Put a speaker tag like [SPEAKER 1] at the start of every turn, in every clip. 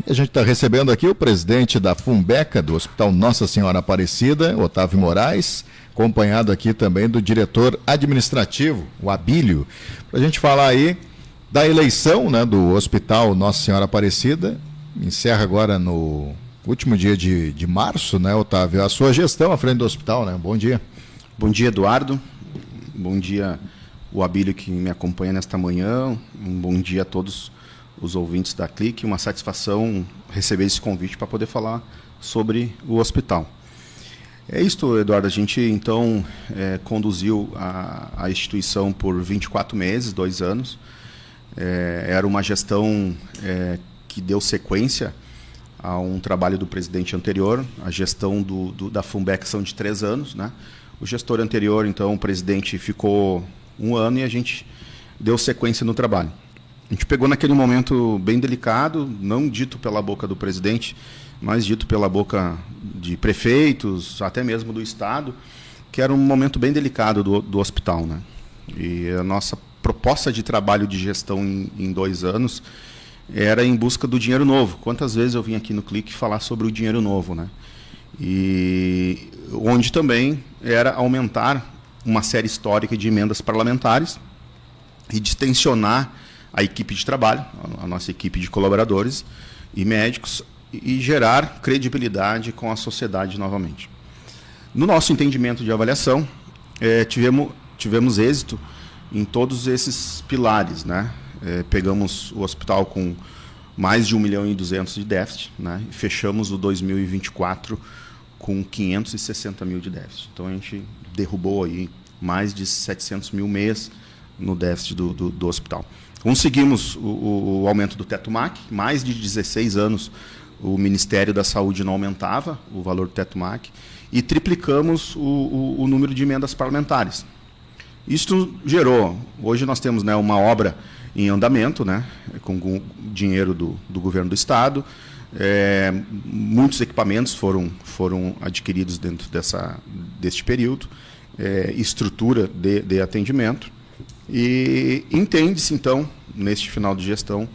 [SPEAKER 1] A gente está recebendo aqui o presidente da Funbeca, do Hospital Nossa Senhora Aparecida, Otávio Moraes, acompanhado aqui também do diretor administrativo, o Abílio, para a gente falar aí da eleição, né, do Hospital Nossa Senhora Aparecida. Encerra agora no último dia de março, né, Otávio? A sua gestão à frente do hospital, né? Bom dia.
[SPEAKER 2] Bom dia, Eduardo. Bom dia, o Abílio que me acompanha nesta manhã. Um bom dia a todos os ouvintes da Clique. Uma satisfação receber esse convite para poder falar sobre o hospital. É isto, Eduardo. A gente, então, conduziu a instituição por 24 meses, 2 anos. Era uma gestão que deu sequência a um trabalho do presidente anterior. A gestão da Funbeca são de 3 anos, né? O gestor anterior, então, o presidente ficou 1 ano e a gente deu sequência no trabalho. A gente pegou naquele momento bem delicado, não dito pela boca do presidente, mas dito pela boca de prefeitos, até mesmo do Estado, que era um momento bem delicado do hospital, né? E a nossa proposta de trabalho de gestão em 2 anos era em busca do dinheiro novo. Quantas vezes eu vim aqui no Clique falar sobre o dinheiro novo, né? E onde também era aumentar uma série histórica de emendas parlamentares e distensionar a equipe de trabalho, a nossa equipe de colaboradores e médicos, e gerar credibilidade com a sociedade novamente. No nosso entendimento de avaliação, tivemos êxito em todos esses pilares, né? Pegamos o hospital com mais de 1.200.000 de déficit, né? E fechamos o 2024 com 560 mil de déficit. Então a gente derrubou aí mais de 700 mil mês no déficit do hospital. Conseguimos o aumento do teto MAC. Mais de 16 anos o Ministério da Saúde não aumentava o valor do teto MAC, e triplicamos o número de emendas parlamentares. Isso gerou, hoje nós temos, né, uma obra em andamento, né, com dinheiro do governo do Estado. Muitos equipamentos foram adquiridos dentro deste período, estrutura de atendimento, e entende-se, então, neste final de gestão,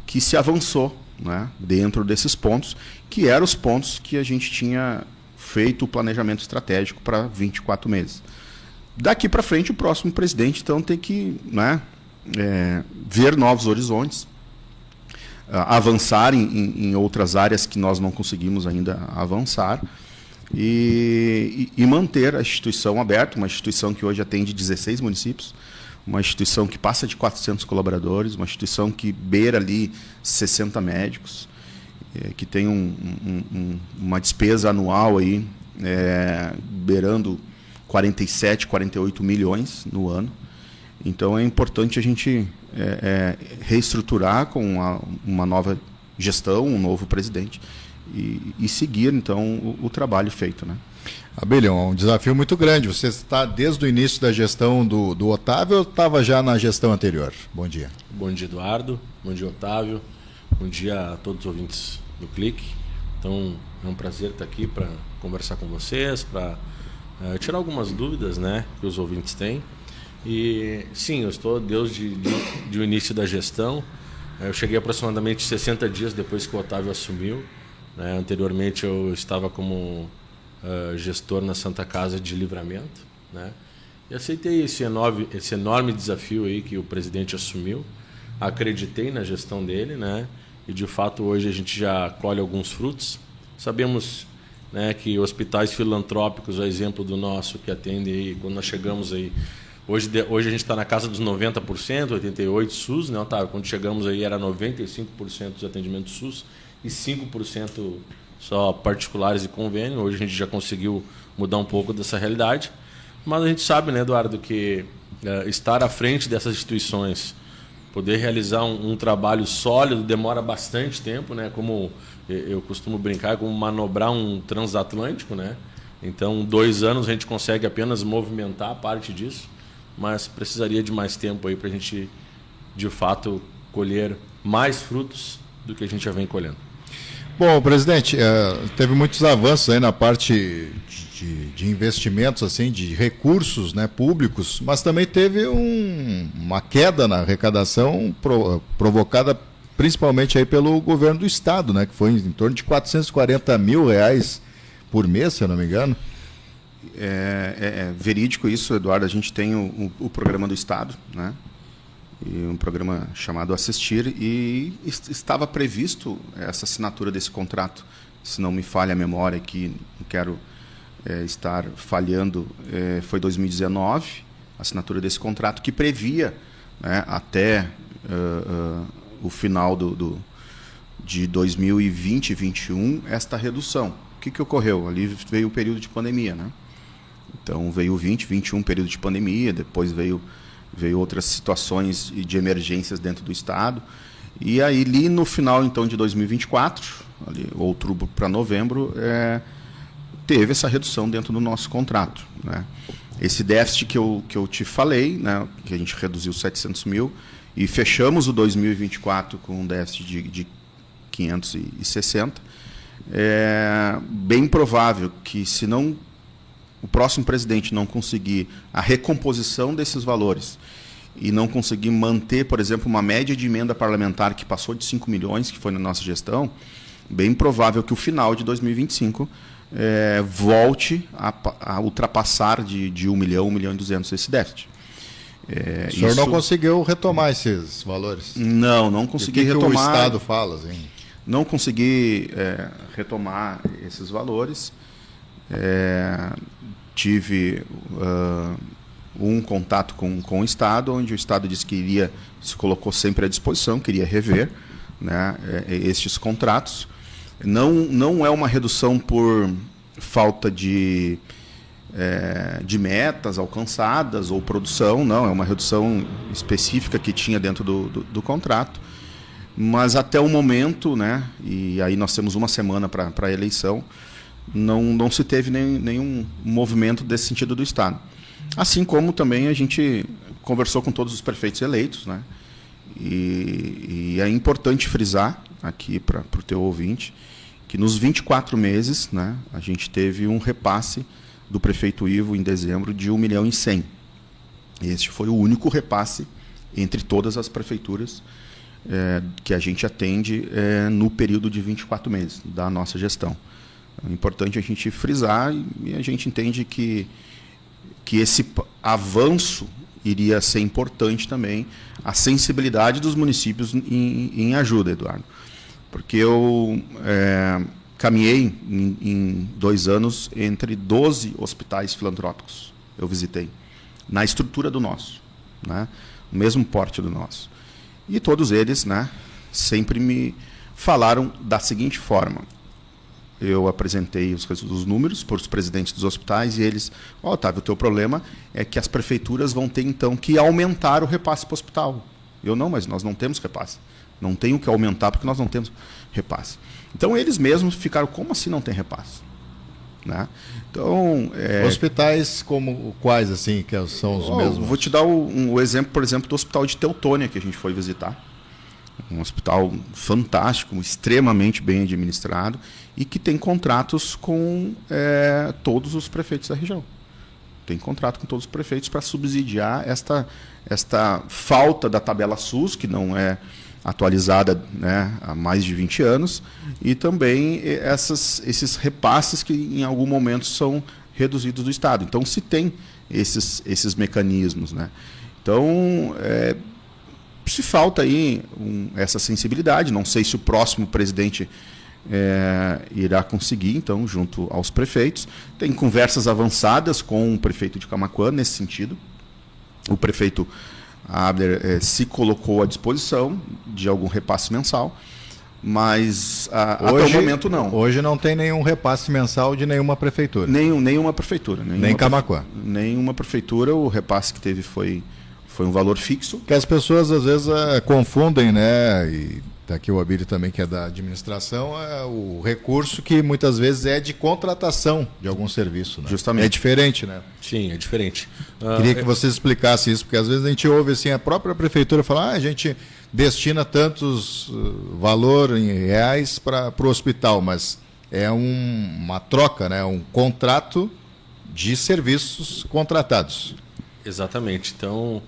[SPEAKER 2] que se avançou, né, dentro desses pontos, que eram os pontos que a gente tinha feito o planejamento estratégico para 24 meses. Daqui para frente, o próximo presidente, então, tem que, né, ver novos horizontes, avançar em outras áreas que nós não conseguimos ainda avançar, e manter a instituição aberta, uma instituição que hoje atende 16 municípios, uma instituição que passa de 400 colaboradores, uma instituição que beira ali 60 médicos, que tem uma despesa anual aí, beirando 47, 48 milhões no ano. Então é importante a gente reestruturar com uma nova gestão, um novo presidente, e seguir, então, o trabalho feito, né?
[SPEAKER 1] Abílio, é um desafio muito grande. Você está desde o início da gestão do Otávio ou estava já na gestão anterior? Bom dia.
[SPEAKER 3] Bom dia, Eduardo. Bom dia, Otávio. Bom dia a todos os ouvintes do Clique. Então, é um prazer estar aqui para conversar com vocês, para tirar algumas dúvidas, né, que os ouvintes têm. E, sim, eu estou desde o início da gestão. Eu cheguei aproximadamente 60 dias depois que o Otávio assumiu, né? Anteriormente, eu estava como gestor na Santa Casa de Livramento, né? E aceitei esse enorme desafio aí que o presidente assumiu. Acreditei na gestão dele, né? E de fato hoje a gente já colhe alguns frutos. Sabemos, né, que hospitais filantrópicos, a exemplo do nosso, que atendem aí, quando nós chegamos aí, hoje a gente está na casa dos 90%, 88% SUS, né, Otávio? Quando chegamos aí era 95% dos atendimentos SUS e 5% só particulares e convênio. Hoje a gente já conseguiu mudar um pouco dessa realidade, mas a gente sabe, né, Eduardo, que estar à frente dessas instituições, poder realizar um trabalho sólido demora bastante tempo, né? Como eu costumo brincar, como manobrar um transatlântico, né? Então, 2 anos a gente consegue apenas movimentar parte disso, mas precisaria de mais tempo aí para a gente, de fato, colher mais frutos do que a gente já vem colhendo.
[SPEAKER 1] Bom, presidente, teve muitos avanços aí na parte de investimentos, assim, de recursos, né, públicos, mas também teve uma queda na arrecadação provocada principalmente aí pelo governo do estado, né, que foi em torno de R$440 mil por mês, se eu não me engano.
[SPEAKER 2] É verídico isso, Eduardo. A gente tem o programa do estado, né? E um programa chamado Assistir, e estava previsto essa assinatura desse contrato, se não me falha a memória, que não quero estar falhando, foi 2019, a assinatura desse contrato, que previa, né, até o final de 2020 e 2021 esta redução. O que ocorreu? Ali veio o período de pandemia, né? Então veio o 20, 21 período de pandemia, depois veio outras situações de emergências dentro do estado, e aí ali no final então de 2024, ali, outubro para novembro, teve essa redução dentro do nosso contrato, né? Esse déficit que eu te falei, né, que a gente reduziu 700 mil e fechamos o 2024 com um déficit de 560, é bem provável que, se não o próximo presidente não conseguir a recomposição desses valores e não conseguir manter, por exemplo, uma média de emenda parlamentar que passou de 5 milhões, que foi na nossa gestão, bem provável que o final de 2025 volte a ultrapassar de 1 milhão, 1 milhão e 200 esse déficit.
[SPEAKER 1] O senhor não conseguiu retomar esses valores?
[SPEAKER 2] Não consegui retomar. O que o
[SPEAKER 1] Estado fala, assim?
[SPEAKER 2] Não consegui retomar esses valores. Tive um contato com o Estado, onde o Estado disse que se colocou sempre à disposição, queria rever, né, estes contratos. Não é uma redução por falta de metas alcançadas ou produção, não, é uma redução específica que tinha dentro do contrato. Mas até o momento, né, e aí nós temos uma semana para a eleição, não se teve nenhum movimento desse sentido do Estado. Assim como também a gente conversou com todos os prefeitos eleitos, né? E é importante frisar aqui para o teu ouvinte que nos 24 meses, né, a gente teve um repasse do prefeito Ivo em dezembro de 1 milhão e 100. Este foi o único repasse entre todas as prefeituras que a gente atende no período de 24 meses da nossa gestão. É importante a gente frisar, e a gente entende que esse avanço iria ser importante também, a sensibilidade dos municípios em ajuda, Eduardo. Porque eu caminhei em 2 anos entre 12 hospitais filantrópicos, eu visitei, na estrutura do nosso, né, o mesmo porte do nosso. E todos eles, né, sempre me falaram da seguinte forma: eu apresentei os números para os presidentes dos hospitais e eles, Otávio, o teu problema é que as prefeituras vão ter então que aumentar o repasse para o hospital. Eu não, mas nós não temos repasse. Não tem o que aumentar porque nós não temos repasse. Então eles mesmos ficaram, como assim não tem repasse? Né? Então,
[SPEAKER 1] hospitais como quais, assim, que são os mesmos?
[SPEAKER 2] Vou te dar o exemplo, por exemplo, do hospital de Teutônia, que a gente foi visitar. Um hospital fantástico, extremamente bem administrado e que tem contratos com todos os prefeitos da região. Tem contrato com todos os prefeitos para subsidiar esta falta da tabela SUS, que não é atualizada, né, há mais de 20 anos, e também esses repasses que em algum momento são reduzidos do Estado. Então se tem esses mecanismos, né? Então se falta aí essa sensibilidade. Não sei se o próximo presidente irá conseguir, então, junto aos prefeitos. Tem conversas avançadas com o prefeito de Camaquã nesse sentido. O prefeito Abner se colocou à disposição de algum repasse mensal, mas até o momento não.
[SPEAKER 1] Hoje não tem nenhum repasse mensal de nenhuma prefeitura.
[SPEAKER 2] Nenhuma prefeitura.
[SPEAKER 1] Nem Camaquã.
[SPEAKER 2] Nenhuma prefeitura. O repasse que teve foi um valor fixo.
[SPEAKER 1] Que as pessoas às vezes confundem, né? E está aqui o Abílio também, que é da administração, o recurso que muitas vezes é de contratação de algum serviço, né?
[SPEAKER 2] Justamente.
[SPEAKER 1] É diferente, né?
[SPEAKER 3] Sim, é diferente.
[SPEAKER 1] Queria que vocês explicassem isso, porque às vezes a gente ouve assim, a própria prefeitura falar, a gente destina tantos valor em reais para o hospital, mas é uma troca, né? Um contrato de serviços contratados.
[SPEAKER 3] Exatamente. Então,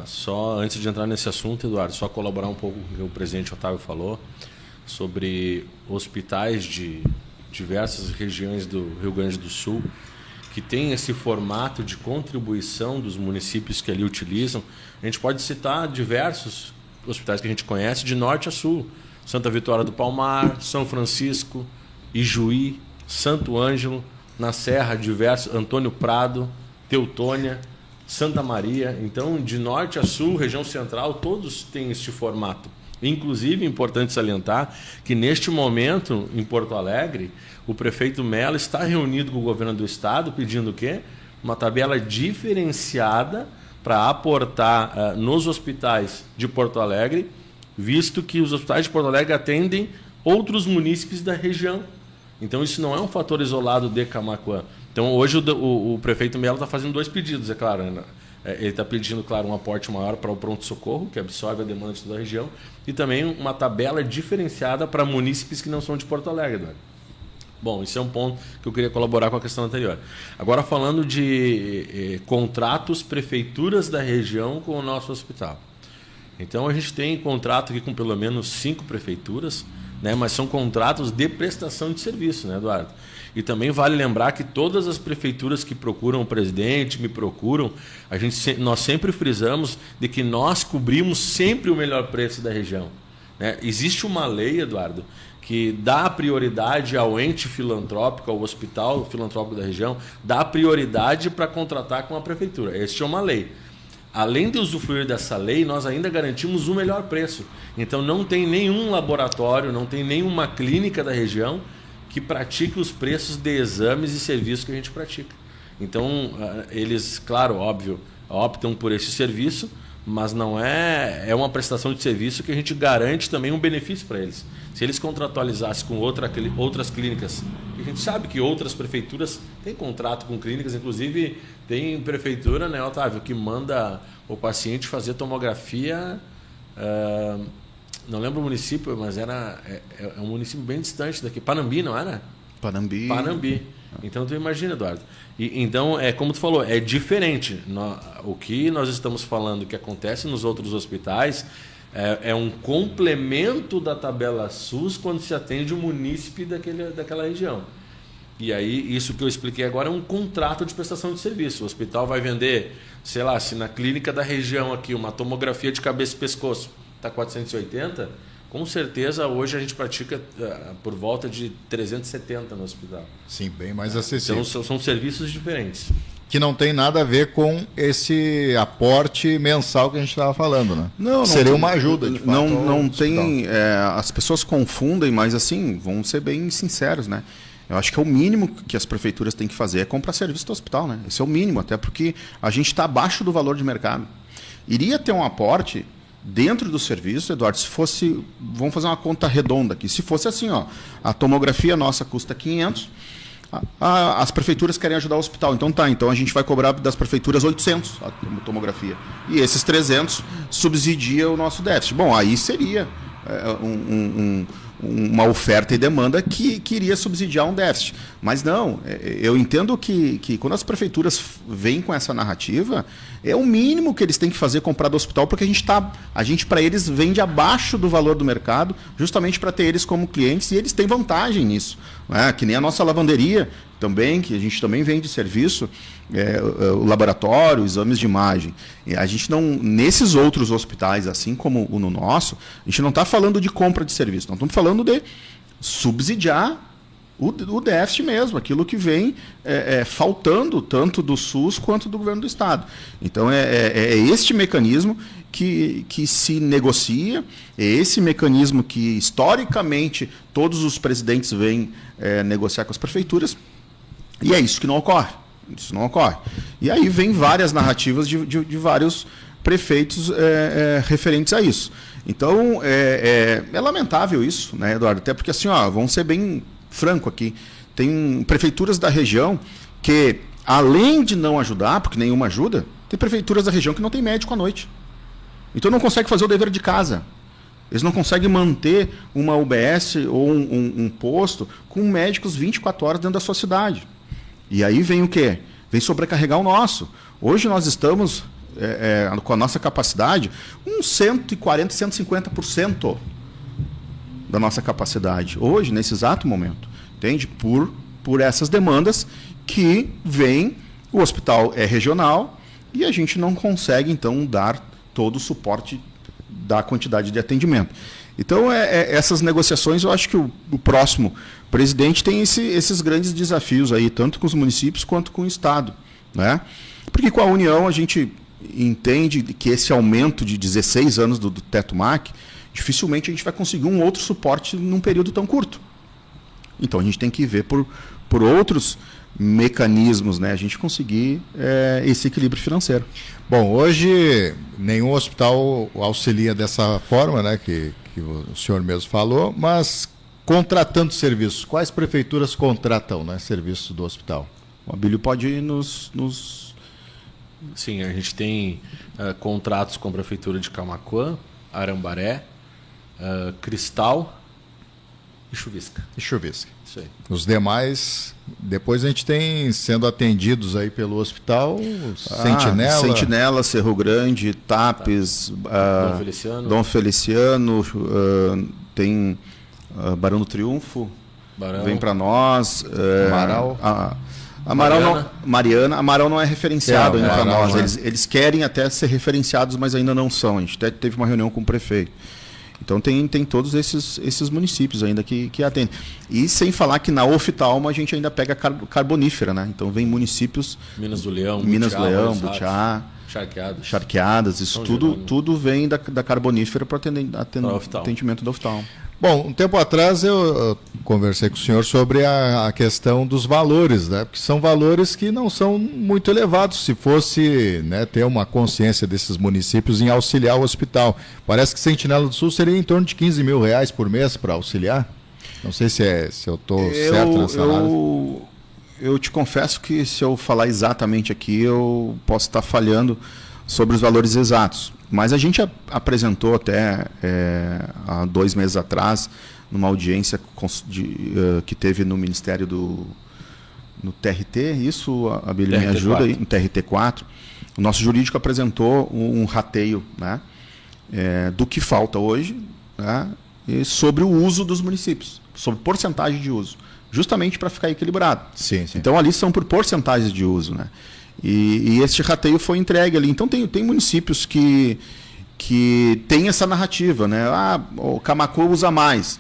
[SPEAKER 3] Só antes de entrar nesse assunto, Eduardo, só colaborar um pouco com o que o presidente Otávio falou sobre hospitais de diversas regiões do Rio Grande do Sul que tem esse formato de contribuição dos municípios que ali utilizam. A gente pode citar diversos hospitais que a gente conhece de norte a sul: Santa Vitória do Palmar, São Francisco, Ijuí, Santo Ângelo, na Serra, diversos, Antônio Prado, Teutônia, Santa Maria. Então, de norte a sul, região central, todos têm este formato. Inclusive, é importante salientar que, neste momento, em Porto Alegre, o prefeito Mello está reunido com o governo do estado pedindo o quê? Uma tabela diferenciada para aportar nos hospitais de Porto Alegre, visto que os hospitais de Porto Alegre atendem outros munícipes da região. Então, isso não é um fator isolado de Camaquã. Então, hoje, o prefeito Mello está fazendo 2 pedidos, é claro, né? Ele está pedindo, claro, um aporte maior para o pronto-socorro, que absorve a demanda de toda a região, e também uma tabela diferenciada para munícipes que não são de Porto Alegre, Eduardo. Bom, isso é um ponto que eu queria colaborar com a questão anterior. Agora, falando de contratos, prefeituras da região com o nosso hospital. Então, a gente tem contrato aqui com pelo menos 5 prefeituras, né, mas são contratos de prestação de serviço, né, Eduardo? E também vale lembrar que todas as prefeituras que procuram o presidente, me procuram, nós sempre frisamos de que nós cobrimos sempre o melhor preço da região, né? Existe uma lei, Eduardo, que dá prioridade ao ente filantrópico, ao hospital filantrópico da região, dá prioridade para contratar com a prefeitura. Esta é uma lei. Além de usufruir dessa lei, nós ainda garantimos o melhor preço. Então, não tem nenhum laboratório, não tem nenhuma clínica da região que pratique os preços de exames e serviços que a gente pratica. Então, eles, claro, óbvio, optam por esse serviço, mas não é uma prestação de serviço que a gente garante também um benefício para eles. Se eles contratualizassem com outras clínicas, a gente sabe que outras prefeituras têm contrato com clínicas, inclusive tem prefeitura, né, Otávio, que manda o paciente fazer tomografia, não lembro o município, mas é um município bem distante daqui, Panambi, não era? Panambi. Então, tu imagina, Eduardo. Então, como tu falou, é diferente. O que nós estamos falando que acontece nos outros hospitais é um complemento da tabela SUS quando se atende o munícipe daquela região. E aí, isso que eu expliquei agora é um contrato de prestação de serviço. O hospital vai vender, sei lá, se na clínica da região aqui, uma tomografia de cabeça e pescoço está 480, com certeza hoje a gente pratica por volta de 370 no hospital.
[SPEAKER 1] Sim, bem mais acessível.
[SPEAKER 3] Então, são serviços diferentes.
[SPEAKER 1] Que não tem nada a ver com esse aporte mensal que a gente estava falando, né?
[SPEAKER 2] Não
[SPEAKER 1] seria
[SPEAKER 2] tem,
[SPEAKER 1] uma ajuda, de fato.
[SPEAKER 2] Não tem. As pessoas confundem, mas assim, vamos ser bem sinceros, né? Eu acho que é o mínimo que as prefeituras têm que fazer é comprar serviço do hospital, né? Esse é o mínimo, até porque a gente está abaixo do valor de mercado. Iria ter um aporte dentro do serviço, Eduardo, se fosse, vamos fazer uma conta redonda aqui, se fosse assim, ó, a tomografia nossa custa 500, as prefeituras querem ajudar o hospital, então a gente vai cobrar das prefeituras 800 a tomografia, e esses 300 subsidia o nosso déficit. Bom, aí seria uma oferta e demanda que iria subsidiar um déficit. Mas não, eu entendo que quando as prefeituras vêm com essa narrativa, é o mínimo que eles têm que fazer comprar do hospital, porque a gente para eles vende abaixo do valor do mercado, justamente para ter eles como clientes, e eles têm vantagem nisso. Né? Que nem a nossa lavanderia também, que a gente também vende serviço, o laboratório, exames de imagem. E a gente não, nesses outros hospitais, assim como o no nosso, a gente não está falando de compra de serviço, nós estamos falando de subsidiar o déficit mesmo, aquilo que vem faltando tanto do SUS quanto do governo do Estado. Então, é este mecanismo que se negocia, é esse mecanismo que, historicamente, todos os presidentes vêm negociar com as prefeituras, e é isso que não ocorre. Isso não ocorre. E aí vem várias narrativas de vários prefeitos referentes a isso. Então, é lamentável isso, né, Eduardo? Até porque, assim, vamos ser bem franco aqui, tem prefeituras da região que, além de não ajudar, porque nenhuma ajuda, tem prefeituras da região que não tem médico à noite. Então não consegue fazer o dever de casa. Eles não conseguem manter uma UBS ou um posto com médicos 24 horas dentro da sua cidade. E aí vem o quê? Vem sobrecarregar o nosso. Hoje nós estamos com a nossa capacidade, uns 140%, 150% da nossa capacidade, hoje, nesse exato momento, entende? Por essas demandas que vêm, o hospital é regional e a gente não consegue, então, dar todo o suporte da quantidade de atendimento. Então, essas negociações, eu acho que o próximo presidente tem esses grandes desafios aí, tanto com os municípios quanto com o Estado, né? Porque com a União a gente entende que esse aumento de 16 anos do teto MAC, dificilmente a gente vai conseguir um outro suporte num período tão curto. Então a gente tem que ver por outros mecanismos, né, a gente conseguir esse equilíbrio financeiro.
[SPEAKER 1] Bom, hoje nenhum hospital auxilia dessa forma, né, que o senhor mesmo falou, mas contratando serviços, quais prefeituras contratam, né, serviços do hospital?
[SPEAKER 2] O Abílio pode nos...
[SPEAKER 3] Sim, a gente tem contratos com a Prefeitura de Camaquã, Arambaré, Cristal e Chuvisca. Isso aí.
[SPEAKER 1] Os demais, depois a gente tem sendo atendidos aí pelo hospital,
[SPEAKER 2] Sentinela, Cerro Grande, Tapes, Dom Feliciano, tem Barão do Triunfo, vem para nós,
[SPEAKER 1] Amaral.
[SPEAKER 2] Amaral não é referenciado ainda para nós. Eles querem até ser referenciados, mas ainda não são. A gente até teve uma reunião com o prefeito. Então tem todos esses municípios ainda que atendem. E sem falar que na oftalmo a gente ainda pega carbonífera, né? Então vem municípios...
[SPEAKER 3] Minas do Leão,
[SPEAKER 2] Butiá, Charqueadas, isso tudo vem da carbonífera para atendimento da oftalmo.
[SPEAKER 1] Bom, um tempo atrás eu conversei com o senhor sobre a questão dos valores, né? Porque são valores que não são muito elevados, se fosse, né, ter uma consciência desses municípios em auxiliar o hospital. Parece que Sentinela do Sul seria em torno de R$15.000 por mês para auxiliar. Não sei se eu estou certo nessa análise.
[SPEAKER 2] Eu te confesso que se eu falar exatamente aqui, eu posso estar falhando sobre os valores exatos. Mas a gente apresentou até há 2 meses atrás, numa audiência que teve no Ministério no TRT, isso, a Abílio me ajuda, aí, no TRT4, o nosso jurídico apresentou um rateio, né, do que falta hoje, né, e sobre o uso dos municípios, sobre porcentagem de uso, justamente para ficar equilibrado.
[SPEAKER 1] Sim.
[SPEAKER 2] Então ali são por porcentagens de uso, né? E este rateio foi entregue ali. Então tem municípios que tem essa narrativa, né? O Camaquã usa mais,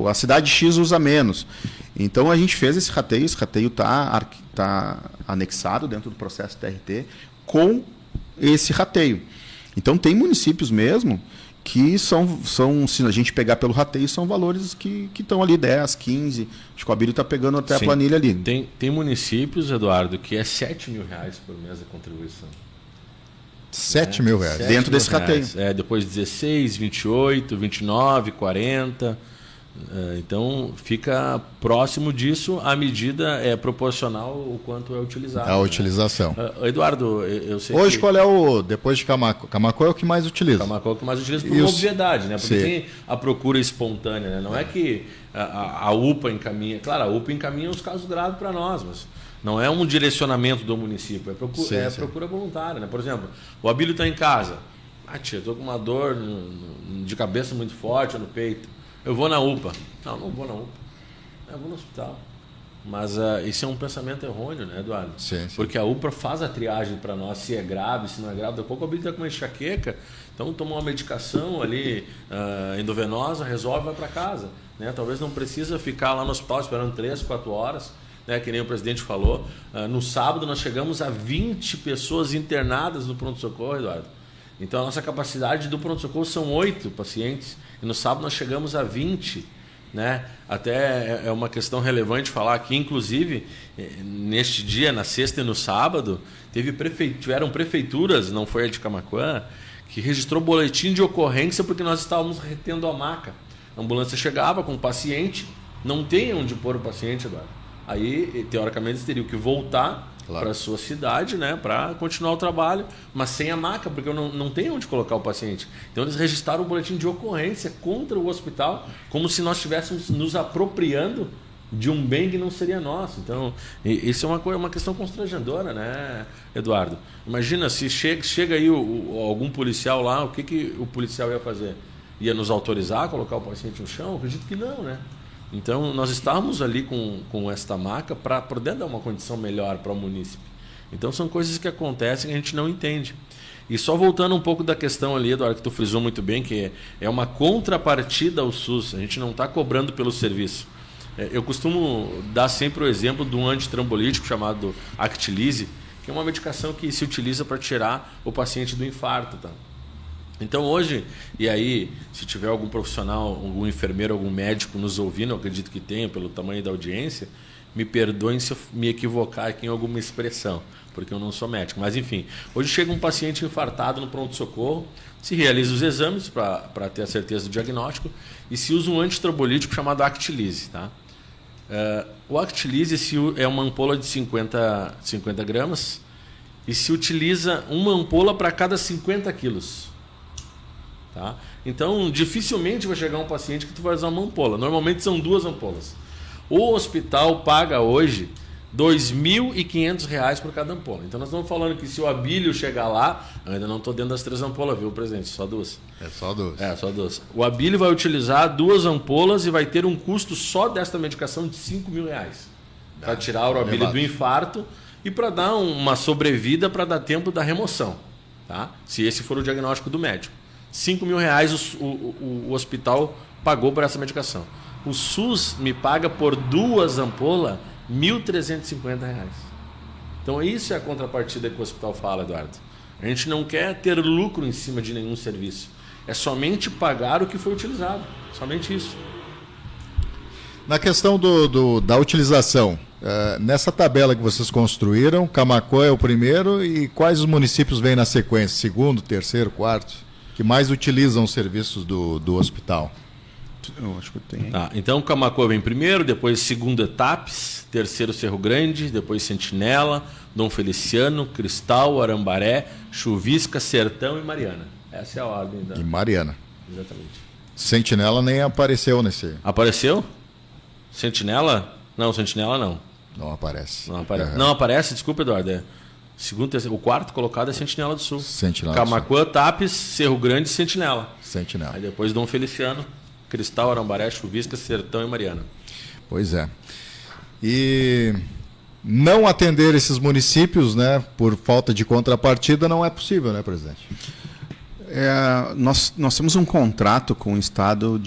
[SPEAKER 2] a cidade X usa menos. Então a gente fez esse rateio está anexado dentro do processo TRT com esse rateio. Então tem municípios mesmo que são, se a gente pegar pelo rateio, são valores que estão ali 10, 15, acho que o Abílio está pegando até a planilha ali.
[SPEAKER 3] Tem municípios, Eduardo, que é R$7.000 por mês a contribuição.
[SPEAKER 1] R$7.000?
[SPEAKER 2] Dentro desse rateio.
[SPEAKER 3] Depois 16, 28, 29, 40... Então fica próximo disso, a medida é proporcional o quanto é utilizado.
[SPEAKER 1] A utilização.
[SPEAKER 3] Eduardo, eu sei
[SPEAKER 1] hoje qual é depois de Camaquã? Camaquã é o que mais utiliza.
[SPEAKER 3] Camaquã é o que mais utiliza por uma obviedade, né? Porque tem a procura espontânea, né? Não é que a UPA encaminha, claro, a UPA encaminha os casos graves para nós, mas não é um direcionamento do município, é procura voluntária, né? Por exemplo, o Abílio está em casa, tia, estou com uma dor de cabeça muito forte no peito. Eu vou na UPA. Não vou na UPA. Eu vou no hospital. Mas isso é um pensamento errôneo, né, Eduardo?
[SPEAKER 1] Sim.
[SPEAKER 3] Porque a UPA faz a triagem para nós, se é grave, se não é grave. Daqui a pouco o Abílio está com uma enxaqueca, então toma uma medicação ali endovenosa, resolve e vai para casa. Né? Talvez não precisa ficar lá no hospital esperando 3, 4 horas, né, que nem o presidente falou. No sábado nós chegamos a 20 pessoas internadas no pronto-socorro, Eduardo. Então a nossa capacidade do pronto-socorro são 8 pacientes. E no sábado nós chegamos a 20, né? Até é uma questão relevante falar que, inclusive, neste dia, na sexta e no sábado, tiveram prefeituras, não foi a de Camaquã, que registrou boletim de ocorrência porque nós estávamos retendo a maca. A ambulância chegava com o paciente, não tem onde pôr o paciente, Eduardo. Aí, teoricamente, eles teriam que voltar para a sua cidade, né, para continuar o trabalho, mas sem a maca, porque eu não tenho onde colocar o paciente. Então eles registraram o boletim de ocorrência contra o hospital, como se nós estivéssemos nos apropriando de um bem que não seria nosso. Então, isso é uma questão constrangedora, né, Eduardo? Imagina se chega aí algum policial lá, o que o policial ia fazer? Ia nos autorizar a colocar o paciente no chão? Eu acredito que não, né? Então, nós estávamos ali com esta maca para poder dar uma condição melhor para o munícipe. Então, são coisas que acontecem que a gente não entende. E só voltando um pouco da questão ali, Eduardo, que tu frisou muito bem, que é uma contrapartida ao SUS. A gente não está cobrando pelo serviço. Eu costumo dar sempre o exemplo de um antitrombolítico chamado Actilise, que é uma medicação que se utiliza para tirar o paciente do infarto. Tá? Então hoje, e aí, se tiver algum profissional, algum enfermeiro, algum médico nos ouvindo, eu acredito que tenha, pelo tamanho da audiência, me perdoem se eu me equivocar aqui em alguma expressão, porque eu não sou médico. Mas enfim, hoje chega um paciente infartado no pronto-socorro, se realiza os exames para ter a certeza do diagnóstico e se usa um antitrombolítico chamado Actilise. Tá? O Actilise é uma ampola de 50 gramas e se utiliza uma ampola para cada 50 quilos. Tá? Então, dificilmente vai chegar um paciente que tu vai usar uma ampola. Normalmente são 2 ampolas. O hospital paga hoje R$ 2.500 por cada ampola. Então nós estamos falando que se o Abílio chegar lá, eu ainda não estou dentro das 3 ampolas, viu, presidente? Só 2.
[SPEAKER 1] É só 2.
[SPEAKER 3] Só 2. O Abílio vai utilizar 2 ampolas e vai ter um custo só desta medicação de R$ 5.000. Para tirar o Abílio do infarto e para dar uma sobrevida para dar tempo da remoção. Tá? Se esse for o diagnóstico do médico. R$ 5.000 o hospital pagou por essa medicação. O SUS me paga por 2 ampolas R$ 1.350. Então isso é a contrapartida que o hospital fala, Eduardo. A gente não quer ter lucro em cima de nenhum serviço. É somente pagar o que foi utilizado. Somente isso.
[SPEAKER 1] Na questão da utilização, nessa tabela que vocês construíram, Camaquã é o primeiro e quais os municípios vêm na sequência? Segundo, terceiro, quarto? Que mais utilizam os serviços do hospital?
[SPEAKER 2] Eu acho que tem.
[SPEAKER 3] Tá, então Camaquã vem primeiro, depois segundo Etapes, terceiro Cerro Grande, depois Sentinela, Dom Feliciano, Cristal, Arambaré, Chuvisca, Sertão e Mariana. Essa é a ordem da...
[SPEAKER 1] E Mariana.
[SPEAKER 3] Exatamente.
[SPEAKER 1] Sentinela nem apareceu nesse...
[SPEAKER 3] Apareceu? Sentinela? Não, Sentinela não.
[SPEAKER 1] Não aparece.
[SPEAKER 3] Não aparece, não aparece, desculpa, Eduardo. Segundo, terceiro, o quarto colocado é Sentinela do Sul.
[SPEAKER 1] Sentinela
[SPEAKER 3] Camaquã, Tapes, Cerro Grande e Sentinela.
[SPEAKER 1] Sentinela.
[SPEAKER 3] Aí depois Dom Feliciano, Cristal, Arambaré, Chuvisca, Sertão e Mariana.
[SPEAKER 1] Pois é. E não atender esses municípios, né, por falta de contrapartida, não é possível, né, presidente?
[SPEAKER 2] Nós temos um contrato com o Estado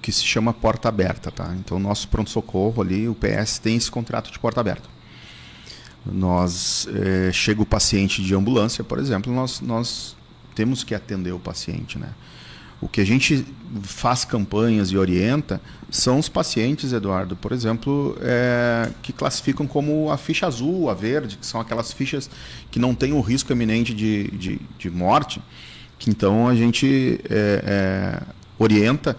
[SPEAKER 2] que se chama Porta Aberta. Tá? Então, o nosso pronto-socorro ali, o PS, tem esse contrato de porta aberta. Chega o paciente de ambulância, por exemplo, nós temos que atender o paciente, né? O que a gente faz campanhas e orienta são os pacientes, Eduardo, por exemplo, que classificam como a ficha azul, a verde, que são aquelas fichas que não têm o risco eminente de morte, que então a gente orienta,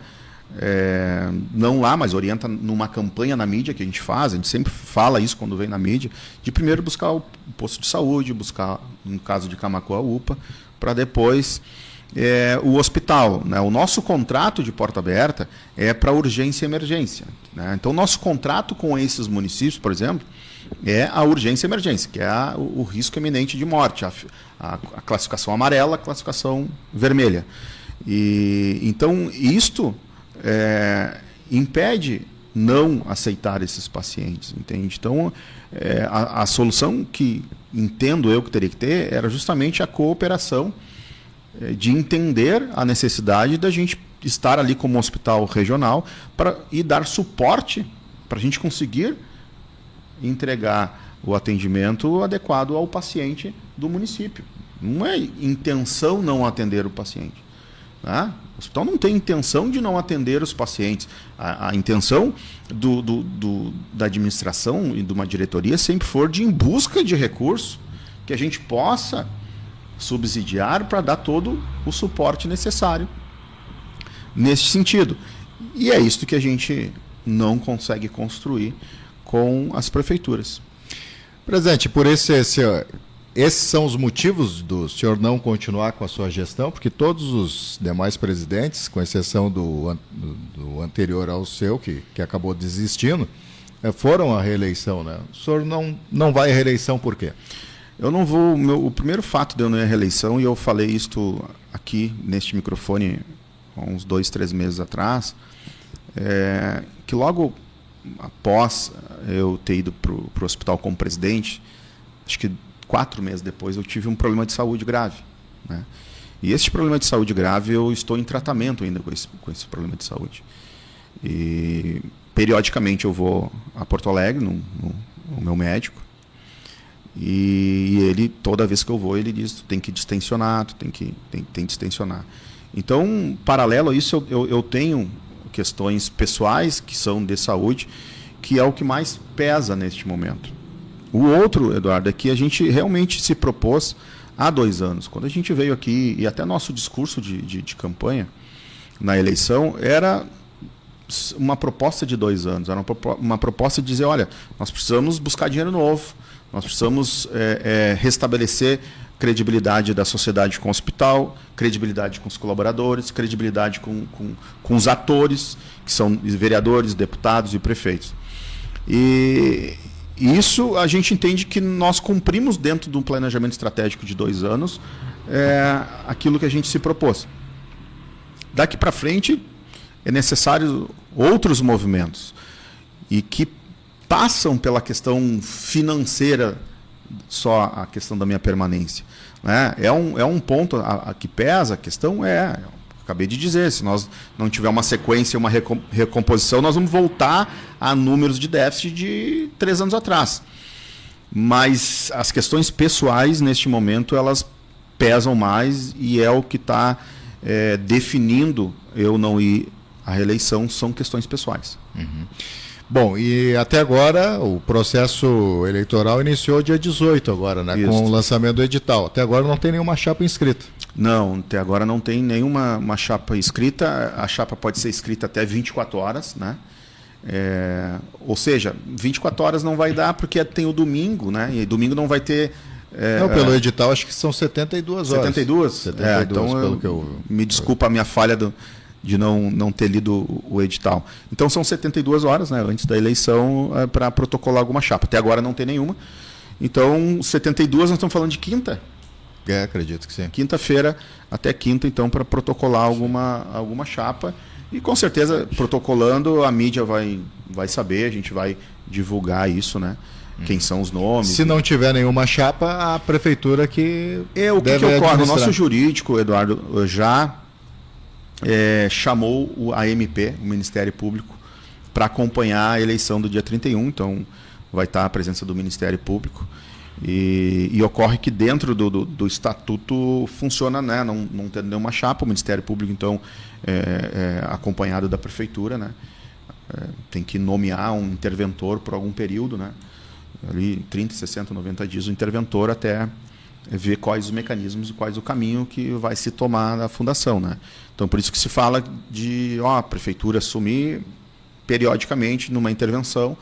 [SPEAKER 2] não lá, mas orienta numa campanha na mídia que a gente faz, a gente sempre fala isso quando vem na mídia, de primeiro buscar o posto de saúde, buscar, no caso de Camaquã, a UPA, para depois... o hospital, né? O nosso contrato de porta aberta é para urgência e emergência, né? Então, o nosso contrato com esses municípios, por exemplo, é a urgência e emergência, que é o risco eminente de morte, a classificação amarela, a classificação vermelha. Então, isto impede não aceitar esses pacientes, entende? Então, a solução que entendo eu que teria que ter era justamente a cooperação de entender a necessidade da gente estar ali como hospital regional e dar suporte para a gente conseguir entregar o atendimento adequado ao paciente do município. Não é intenção não atender o paciente. Né? O hospital não tem intenção de não atender os pacientes. A intenção da administração e de uma diretoria sempre for de em busca de recursos que a gente possa subsidiar para dar todo o suporte necessário nesse sentido. E é isso que a gente não consegue construir com as prefeituras.
[SPEAKER 1] Presidente, por esses são os motivos do senhor não continuar com a sua gestão, porque todos os demais presidentes, com exceção do anterior ao seu, que acabou desistindo, foram à reeleição, né? O senhor não vai à reeleição por quê?
[SPEAKER 2] Eu não vou. O primeiro fato de eu não ir à reeleição, e eu falei isto aqui neste microfone há uns 2, 3 meses atrás, que logo após eu ter ido para o hospital como presidente, acho que 4 meses depois, eu tive um problema de saúde grave, né? E esse problema de saúde grave, eu estou em tratamento ainda com esse problema de saúde. E periodicamente eu vou a Porto Alegre, no meu médico, e ele, toda vez que eu vou, ele diz: tu tem que distensionar, tem que distensionar. Então, paralelo a isso, eu tenho questões pessoais que são de saúde, que é o que mais pesa neste momento. O outro, Eduardo, é que a gente realmente se propôs há 2 anos. Quando a gente veio aqui, e até nosso discurso de campanha na eleição, era uma proposta de 2 anos, era uma proposta de dizer: olha, nós precisamos buscar dinheiro novo, nós precisamos restabelecer credibilidade da sociedade com o hospital, credibilidade com os colaboradores, credibilidade com os atores, que são vereadores, deputados e prefeitos. E isso a gente entende que nós cumprimos dentro de um planejamento estratégico de 2 anos aquilo que a gente se propôs. Daqui para frente é necessário outros movimentos e que passam pela questão financeira, só a questão da minha permanência, né? É um ponto a que pesa. A questão acabei de dizer, se nós não tiver uma sequência, uma recomposição, nós vamos voltar a números de déficit de 3 anos atrás. Mas as questões pessoais, neste momento, elas pesam mais, e é o que está definindo eu não ir à reeleição, são questões pessoais.
[SPEAKER 1] Uhum. Bom, e até agora o processo eleitoral iniciou dia 18 agora, né? Isso. Com o lançamento do edital. Até agora não tem nenhuma chapa inscrita.
[SPEAKER 2] Não, até agora não tem nenhuma chapa inscrita. A chapa pode ser inscrita até 24 horas, né? Ou seja, 24 horas não vai dar porque tem o domingo, né? E domingo não vai ter...
[SPEAKER 1] não, pelo edital acho que são 72 horas.
[SPEAKER 2] 72?
[SPEAKER 1] 72,
[SPEAKER 2] então
[SPEAKER 1] pelo que eu...
[SPEAKER 2] Me desculpa a minha falha de não ter lido o edital. Então são 72 horas, né, antes da eleição, para protocolar alguma chapa. Até agora não tem nenhuma. Então, 72, nós estamos falando de quinta?
[SPEAKER 1] Acredito que sim.
[SPEAKER 2] Quinta-feira, até quinta, então, para protocolar alguma chapa. E com certeza, protocolando, a mídia vai saber, a gente vai divulgar isso, né? Quem são os nomes.
[SPEAKER 1] Se não tiver nenhuma chapa, a prefeitura que
[SPEAKER 2] o que ocorre? O nosso jurídico, Eduardo, já chamou a MP, o Ministério Público, para acompanhar a eleição do dia 31, então vai estar a presença do Ministério Público. E ocorre que dentro do estatuto funciona, né, não tendo nenhuma chapa, o Ministério Público, então, acompanhado da Prefeitura, né, tem que nomear um interventor por algum período, né, ali 30, 60, 90 dias, o interventor até ver quais os mecanismos e quais o caminho que vai se tomar na fundação, né. Então, por isso que se fala de a Prefeitura assumir periodicamente numa intervenção,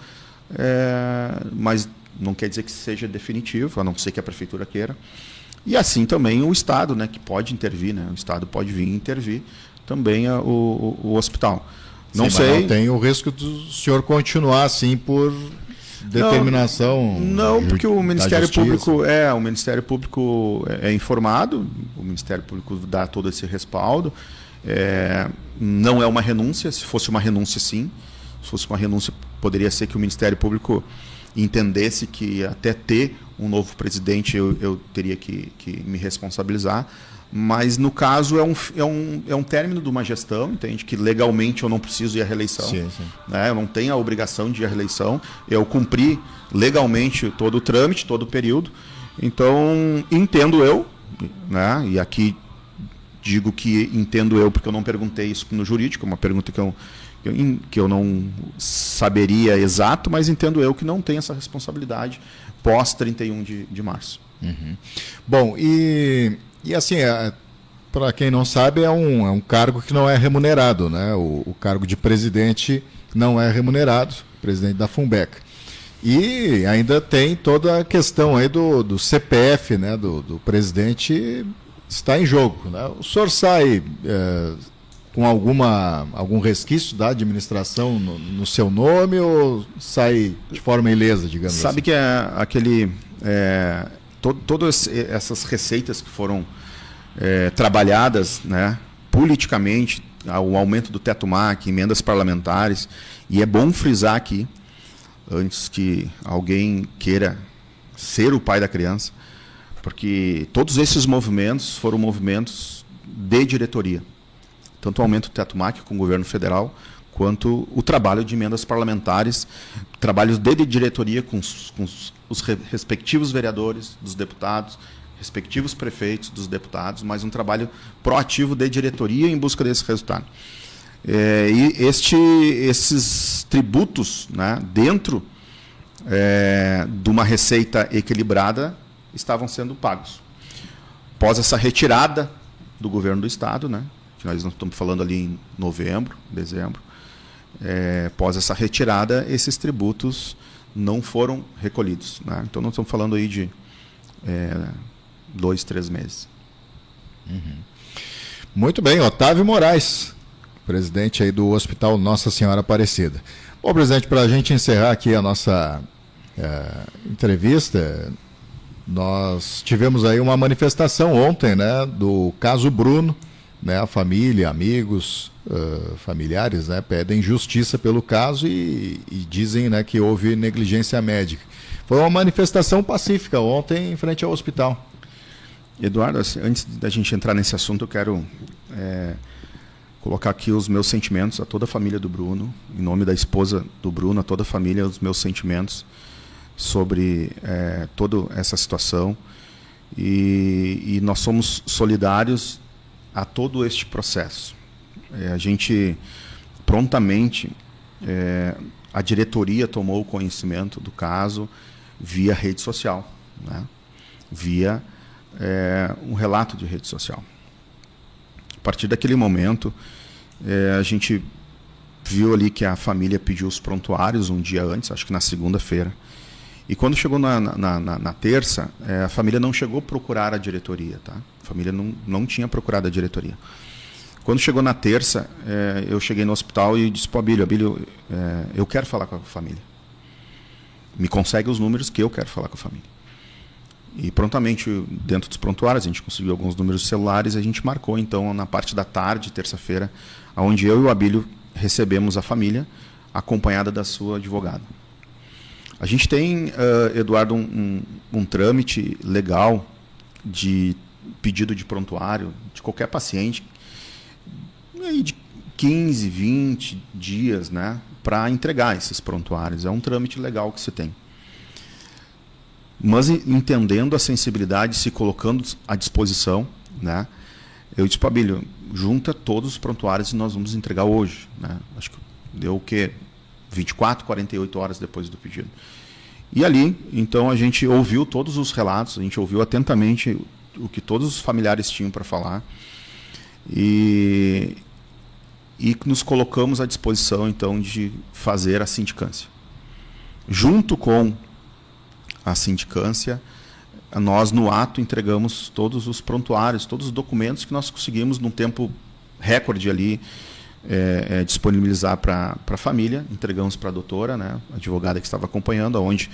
[SPEAKER 2] mas não quer dizer que seja definitivo, a não ser que a Prefeitura queira. E assim também o Estado, né, que pode intervir, né, o Estado pode vir intervir também o hospital. Não sei.
[SPEAKER 1] Mas não tem o risco do senhor continuar assim por determinação.
[SPEAKER 2] Não, porque o Ministério Público é informado, o Ministério Público dá todo esse respaldo. Não é uma renúncia. Se fosse uma renúncia, sim. Se fosse uma renúncia, poderia ser que o Ministério Público entendesse que até ter um novo presidente eu teria que me responsabilizar. Mas, no caso, é um término de uma gestão, entende? Que legalmente eu não preciso ir à reeleição.
[SPEAKER 1] Sim.
[SPEAKER 2] Né? Eu não tenho a obrigação de ir à reeleição. Eu cumpri legalmente todo o trâmite, todo o período. Então, entendo eu, né? E aqui digo que entendo eu porque eu não perguntei isso no jurídico, uma pergunta que eu não saberia exato, mas entendo eu que não tem essa responsabilidade pós 31 de março.
[SPEAKER 1] Uhum. Bom, e assim, para quem não sabe, é um cargo que não é remunerado, né? O cargo de presidente não é remunerado, presidente da Funbeca. E ainda tem toda a questão aí do CPF, né? Do presidente está em jogo, né? O senhor sai com algum resquício da administração no seu nome ou sai de forma ilesa, digamos assim?
[SPEAKER 2] Sabe que todas essas receitas que foram trabalhadas, né, politicamente, o aumento do teto MAC, emendas parlamentares, e é bom frisar aqui, antes que alguém queira ser o pai da criança, porque todos esses movimentos foram movimentos de diretoria. Tanto o aumento do teto MAC com o governo federal, quanto o trabalho de emendas parlamentares, trabalhos de diretoria com os respectivos vereadores, dos deputados, respectivos prefeitos, dos deputados, mas um trabalho proativo de diretoria em busca desse resultado. E esses tributos, né, dentro de uma receita equilibrada, estavam sendo pagos. Após essa retirada do governo do Estado, né, que nós não estamos falando ali em novembro, dezembro, após essa retirada, esses tributos não foram recolhidos, né? Então, nós estamos falando aí de 2, 3 meses.
[SPEAKER 1] Uhum. Muito bem, Otávio Moraes, presidente aí do Hospital Nossa Senhora Aparecida. Bom, presidente, para a gente encerrar aqui a nossa entrevista, nós tivemos aí uma manifestação ontem, né, do caso Bruno, né, a família, amigos, familiares, né, pedem justiça pelo caso e dizem, né, que houve negligência médica. Foi uma manifestação pacífica ontem em frente ao hospital.
[SPEAKER 2] Eduardo, antes da gente entrar nesse assunto, eu quero colocar aqui os meus sentimentos a toda a família do Bruno, em nome da esposa do Bruno, a toda a família, os meus sentimentos sobre toda essa situação. E nós somos solidários a todo este processo. A gente prontamente, a diretoria tomou conhecimento do caso via rede social, né? Via um relato de rede social. A partir daquele momento, a gente viu ali que a família pediu os prontuários um dia antes, acho que na segunda-feira. E quando chegou na terça, a família não chegou a procurar a diretoria, tá? A família não tinha procurado a diretoria. Quando chegou na terça, eu cheguei no hospital e disse para o Abílio, eu quero falar com a família. Me consegue os números que eu quero falar com a família. E prontamente, dentro dos prontuários, a gente conseguiu alguns números celulares, a gente marcou, então, na parte da tarde, terça-feira, onde eu e o Abílio recebemos a família, acompanhada da sua advogada. A gente tem, Eduardo, um trâmite legal de pedido de prontuário de qualquer paciente, de 15, 20 dias, né, para entregar esses prontuários. É um trâmite legal que se tem. Mas entendendo a sensibilidade, se colocando à disposição, né, eu disse para o Abílio, junta todos os prontuários e nós vamos entregar hoje, né? Acho que deu o quê? 24, 48 horas depois do pedido. E ali, então, a gente ouviu todos os relatos, a gente ouviu atentamente o que todos os familiares tinham para falar e nos colocamos à disposição, então, de fazer a sindicância. Junto com a sindicância, nós, no ato, entregamos todos os prontuários, todos os documentos que nós conseguimos, num tempo recorde ali, disponibilizar para a família. Entregamos para a doutora, né, a advogada que estava acompanhando, onde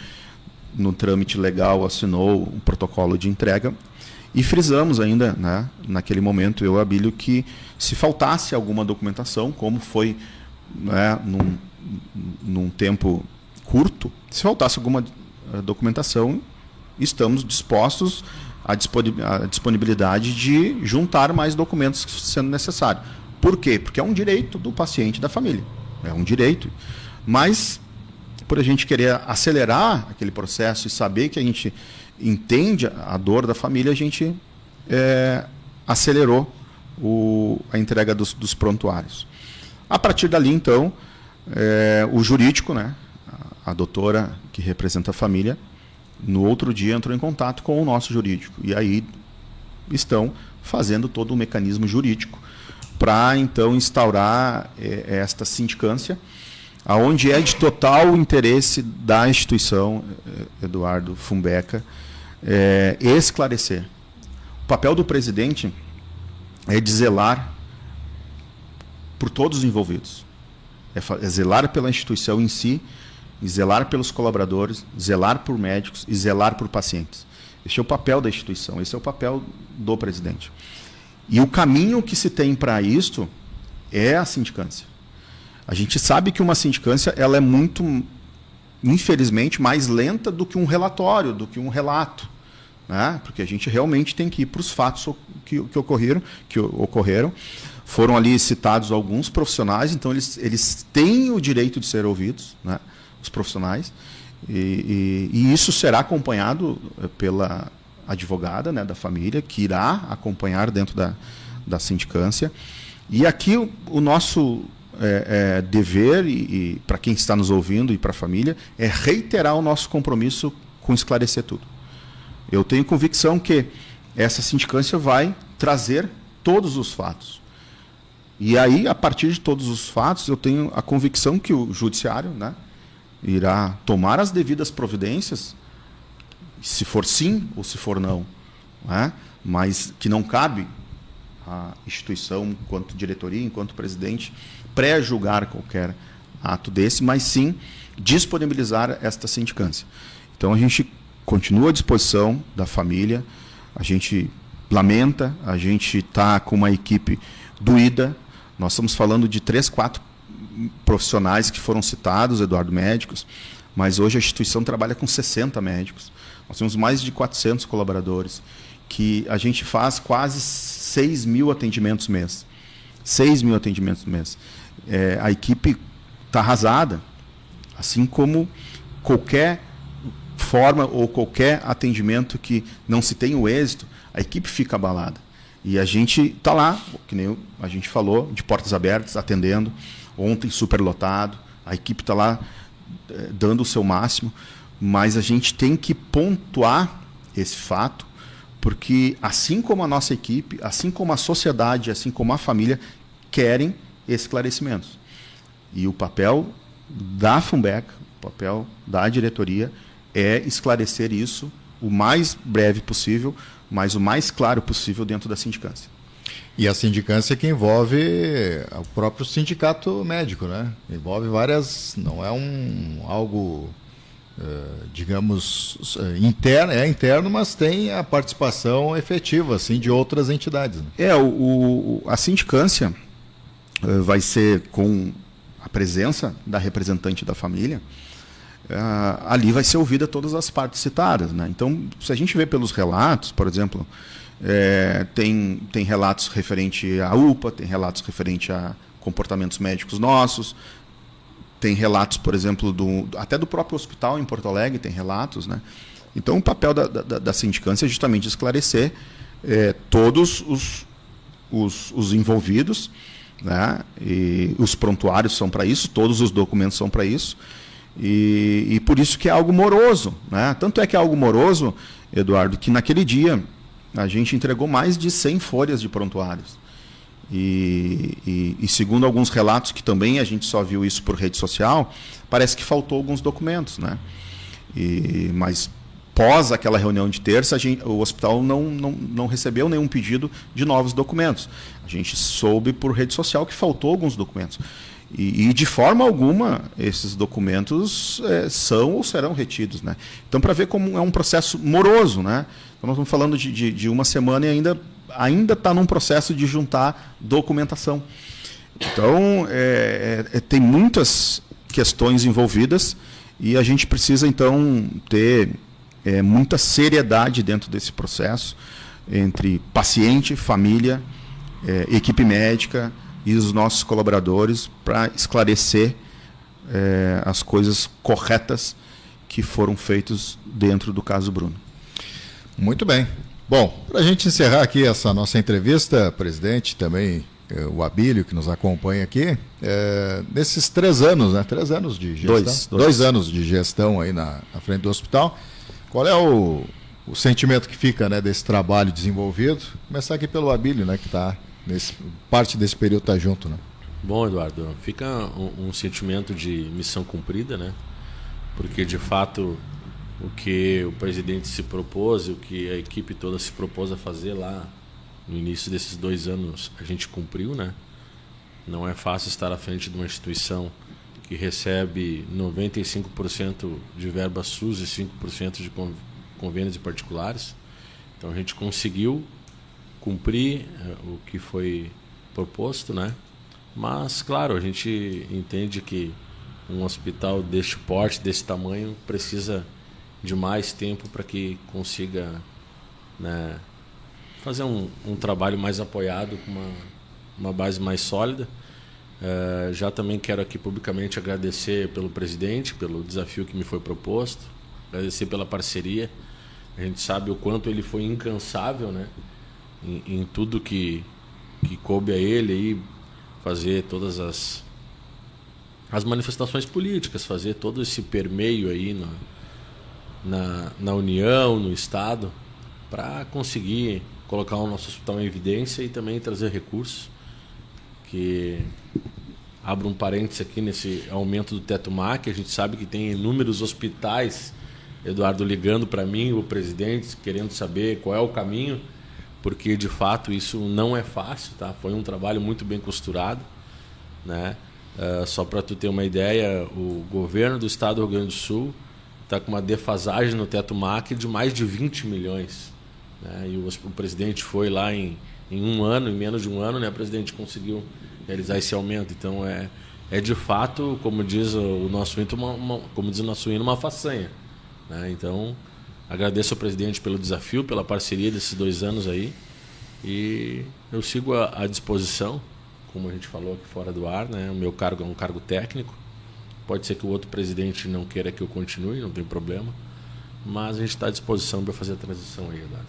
[SPEAKER 2] no trâmite legal assinou um protocolo de entrega e frisamos ainda, né, naquele momento, eu e o Abílio, que se faltasse alguma documentação, como foi, né, num tempo curto, se faltasse alguma documentação, estamos dispostos à disponibilidade de juntar mais documentos sendo necessário. Por quê? Porque é um direito do paciente e da família. É um direito. Mas, por a gente querer acelerar aquele processo e saber que a gente entende a dor da família, a gente acelerou a entrega dos prontuários. A partir dali, então, o jurídico, né, a doutora que representa a família, no outro dia entrou em contato com o nosso jurídico. E aí estão fazendo todo o mecanismo jurídico para, então, instaurar esta sindicância, aonde é de total interesse da instituição, Eduardo Funbeca, esclarecer. O papel do presidente é de zelar por todos os envolvidos. É zelar pela instituição em si, e zelar pelos colaboradores, zelar por médicos e zelar por pacientes. Esse é o papel da instituição, esse é o papel do presidente. E o caminho que se tem para isto é a sindicância. A gente sabe que uma sindicância ela é muito, infelizmente, mais lenta do que um relatório, do que um relato, né? Porque a gente realmente tem que ir para os fatos que ocorreram. Foram ali citados alguns profissionais, então eles têm o direito de ser ouvidos, né? Os profissionais, e isso será acompanhado pela advogada, né, da família, que irá acompanhar dentro da sindicância. E aqui o nosso dever, e para quem está nos ouvindo e para a família, é reiterar o nosso compromisso com esclarecer tudo. Eu tenho convicção que essa sindicância vai trazer todos os fatos. E aí, a partir de todos os fatos, eu tenho a convicção que o judiciário, né, irá tomar as devidas providências, se for sim ou se for não, né? Mas que não cabe à instituição, enquanto diretoria, enquanto presidente, pré-julgar qualquer ato desse, mas sim disponibilizar esta sindicância. Então, a gente continua à disposição da família, a gente lamenta, a gente está com uma equipe doída. Nós estamos falando de 3, 4 profissionais que foram citados, Eduardo, médicos, mas hoje a instituição trabalha com 60 médicos. Nós temos mais de 400 colaboradores, que a gente faz quase 6 mil atendimentos mês. 6 mil atendimentos mês. A equipe está arrasada, assim como qualquer forma ou qualquer atendimento que não se tenha o êxito, a equipe fica abalada. E a gente está lá, que nem a gente falou, de portas abertas, atendendo. Ontem, superlotado, a equipe está lá dando o seu máximo, mas a gente tem que pontuar esse fato, porque assim como a nossa equipe, assim como a sociedade, assim como a família, querem esclarecimentos. E o papel da FUNBECA, o papel da diretoria, é esclarecer isso o mais breve possível, mas o mais claro possível dentro da sindicância.
[SPEAKER 1] E a sindicância que envolve o próprio sindicato médico, né? Envolve várias, não é algo, digamos, interno, é interno, mas tem a participação efetiva, assim, de outras entidades. Né?
[SPEAKER 2] A sindicância vai ser com a presença da representante da família, ali vai ser ouvida todas as partes citadas, né? Então, se a gente vê pelos relatos, por exemplo, tem relatos referente à UPA, tem relatos referente a comportamentos médicos nossos, tem relatos, por exemplo, até do próprio hospital em Porto Alegre, tem relatos, né? Então, o papel da sindicância é justamente esclarecer todos os envolvidos, né? E os prontuários são para isso, todos os documentos são para isso, e por isso que é algo moroso, né? Tanto é que é algo moroso, Eduardo, que naquele dia a gente entregou mais de 100 folhas de prontuários. E segundo alguns relatos, que também a gente só viu isso por rede social, parece que faltou alguns documentos, né? Mas pós aquela reunião de terça, o hospital não recebeu nenhum pedido de novos documentos. A gente soube por rede social que faltou alguns documentos. E de forma alguma esses documentos são ou serão retidos, né? Então, para ver como é um processo moroso, né? Então, nós estamos falando de uma semana e ainda está num processo de juntar documentação. Então, tem muitas questões envolvidas e a gente precisa, então, ter muita seriedade dentro desse processo, entre paciente, família, equipe médica e os nossos colaboradores, para esclarecer as coisas corretas que foram feitas dentro do caso Bruno.
[SPEAKER 1] Muito bem. Bom, para a gente encerrar aqui essa nossa entrevista, presidente, também o Abílio, que nos acompanha aqui, nesses 3 anos, né? 3 anos de gestão. 2 anos de gestão aí na frente do hospital. Qual é o sentimento que fica, né, desse trabalho desenvolvido? Começar aqui pelo Abílio, né, que está parte desse período está junto, né?
[SPEAKER 3] Bom, Eduardo, fica um sentimento de missão cumprida, né? Porque de fato o que o presidente se propôs, o que a equipe toda se propôs a fazer lá no início desses 2 anos, a gente cumpriu, né? Não é fácil estar à frente de uma instituição que recebe 95% de verba SUS e 5% de convênios e particulares. Então a gente conseguiu cumprir o que foi proposto, né? Mas, claro, a gente entende que um hospital deste porte, desse tamanho, precisa de mais tempo para que consiga, né, fazer um trabalho mais apoiado, com uma base mais sólida. Já também quero aqui publicamente agradecer pelo presidente, pelo desafio que me foi proposto, agradecer pela parceria. A gente sabe o quanto ele foi incansável, né, em tudo que coube a ele, aí, fazer todas as manifestações políticas, fazer todo esse permeio aí na União, no Estado, para conseguir colocar o nosso hospital em evidência e também trazer recursos. Que abro um parênteses aqui nesse aumento do teto MAC, a gente sabe que tem inúmeros hospitais, Eduardo, ligando para mim, o presidente, querendo saber qual é o caminho, porque de fato isso não é fácil, tá? Foi um trabalho muito bem costurado, né? Só para tu ter uma ideia, o governo do estado do Rio Grande do Sul está com uma defasagem no teto MAC de mais de 20 milhões. Né? E o presidente foi lá em um ano, em menos de um ano, né, o presidente conseguiu realizar esse aumento. Então é de fato, como diz o nosso hino, uma façanha. Né? Então agradeço ao presidente pelo desafio, pela parceria desses 2 anos aí, e eu sigo à disposição, como a gente falou aqui fora do ar, né? O meu cargo é um cargo técnico. Pode ser que o outro presidente não queira que eu continue, não tem problema, mas a gente está à disposição para fazer a transição aí, Eduardo.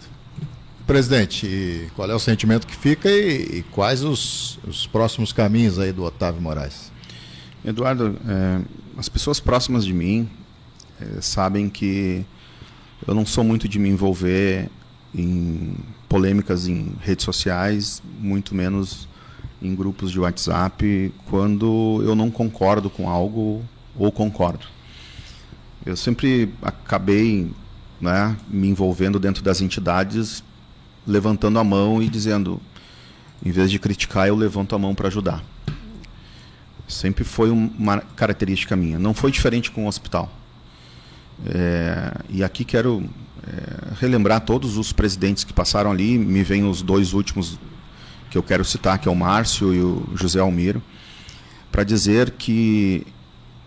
[SPEAKER 1] Presidente, qual é o sentimento que fica e quais os próximos caminhos aí do Otávio Moraes?
[SPEAKER 2] Eduardo, as pessoas próximas de mim sabem que eu não sou muito de me envolver em polêmicas em redes sociais, muito menos em grupos de WhatsApp, quando eu não concordo com algo ou concordo. Eu sempre acabei, né, me envolvendo dentro das entidades, levantando a mão e dizendo, em vez de criticar, eu levanto a mão para ajudar. Sempre foi uma característica minha. Não foi diferente com o hospital. E aqui quero relembrar todos os presidentes que passaram ali. Me vêm os 2 últimos que eu quero citar, que é o Márcio e o José Almiro, para dizer que,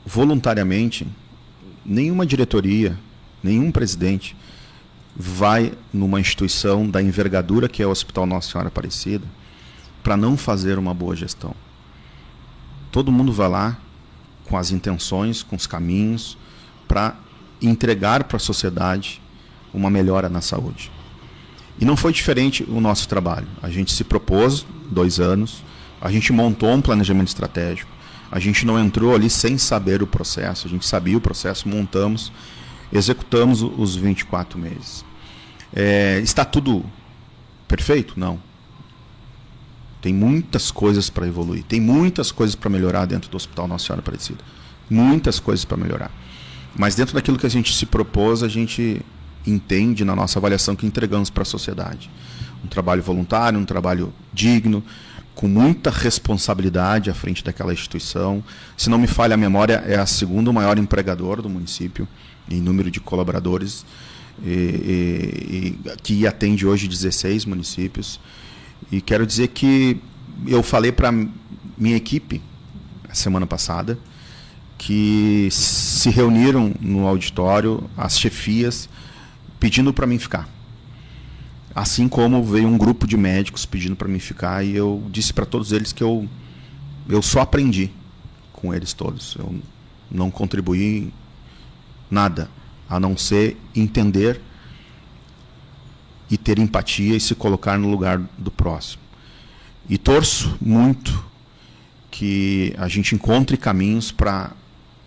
[SPEAKER 2] voluntariamente, nenhuma diretoria, nenhum presidente vai numa instituição da envergadura que é o Hospital Nossa Senhora Aparecida para não fazer uma boa gestão. Todo mundo vai lá com as intenções, com os caminhos, para entregar para a sociedade uma melhora na saúde. E não foi diferente o nosso trabalho. A gente se propôs 2 anos, a gente montou um planejamento estratégico, a gente não entrou ali sem saber o processo, a gente sabia o processo, montamos, executamos os 24 meses. Está tudo perfeito? Não. Tem muitas coisas para evoluir, tem muitas coisas para melhorar dentro do Hospital Nossa Senhora Aparecida. Muitas coisas para melhorar. Mas dentro daquilo que a gente se propôs, a gente entende na nossa avaliação que entregamos para a sociedade. Um trabalho voluntário, um trabalho digno, com muita responsabilidade à frente daquela instituição. Se não me falha a memória, é a 2º maior empregador do município, em número de colaboradores, que atende hoje 16 municípios. E quero dizer que eu falei para minha equipe, a semana passada, que se reuniram no auditório as chefias pedindo para mim ficar. Assim como veio um grupo de médicos pedindo para mim ficar, e eu disse para todos eles que eu só aprendi com eles todos. Eu não contribuí nada, a não ser entender e ter empatia e se colocar no lugar do próximo. E torço muito que a gente encontre caminhos para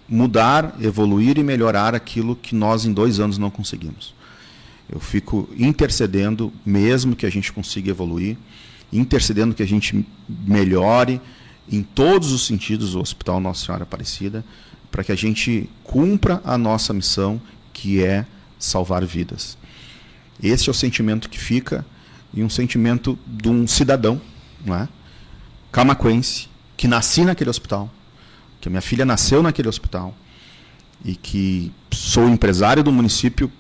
[SPEAKER 2] mudar, evoluir e melhorar aquilo que nós em 2 anos não conseguimos. Eu fico intercedendo, mesmo que a gente consiga evoluir, intercedendo que a gente melhore em todos os sentidos o Hospital Nossa Senhora Aparecida, para que a gente cumpra a nossa missão, que é salvar vidas. Esse é o sentimento que fica, e um sentimento de um cidadão, não é? Camaquense, que nasci naquele hospital, que a minha filha nasceu naquele hospital e que sou empresário do município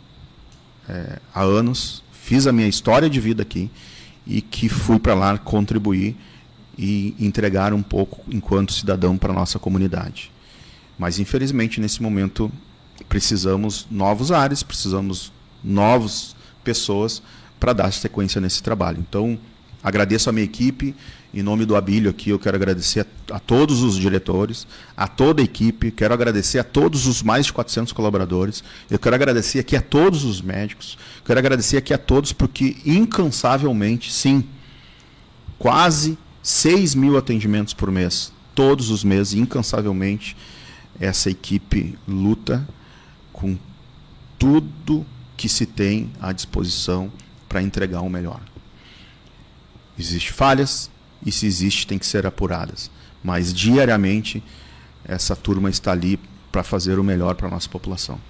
[SPEAKER 2] há anos, fiz a minha história de vida aqui e que fui para lá contribuir e entregar um pouco enquanto cidadão para a nossa comunidade. Mas, infelizmente, nesse momento, precisamos novos ares, precisamos novas pessoas para dar sequência nesse trabalho. Então, agradeço a minha equipe, em nome do Abílio aqui, eu quero agradecer a todos os diretores, a toda a equipe, quero agradecer a todos os mais de 400 colaboradores, eu quero agradecer aqui a todos os médicos, quero agradecer aqui a todos porque, incansavelmente, sim, quase 6 mil atendimentos por mês, todos os meses, incansavelmente, essa equipe luta com tudo que se tem à disposição para entregar o melhor. Existem falhas, e se existe tem que ser apuradas. Mas diariamente essa turma está ali para fazer o melhor para a nossa população.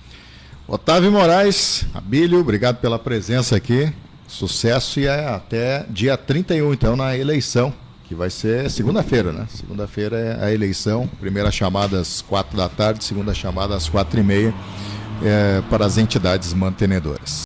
[SPEAKER 1] Otávio Moraes, Abílio, obrigado pela presença aqui. Sucesso e até dia 31, então, na eleição, que vai ser segunda-feira, né? Segunda-feira é a eleição, primeira chamada às 4 da tarde, segunda chamada às 4h30 para as entidades mantenedoras.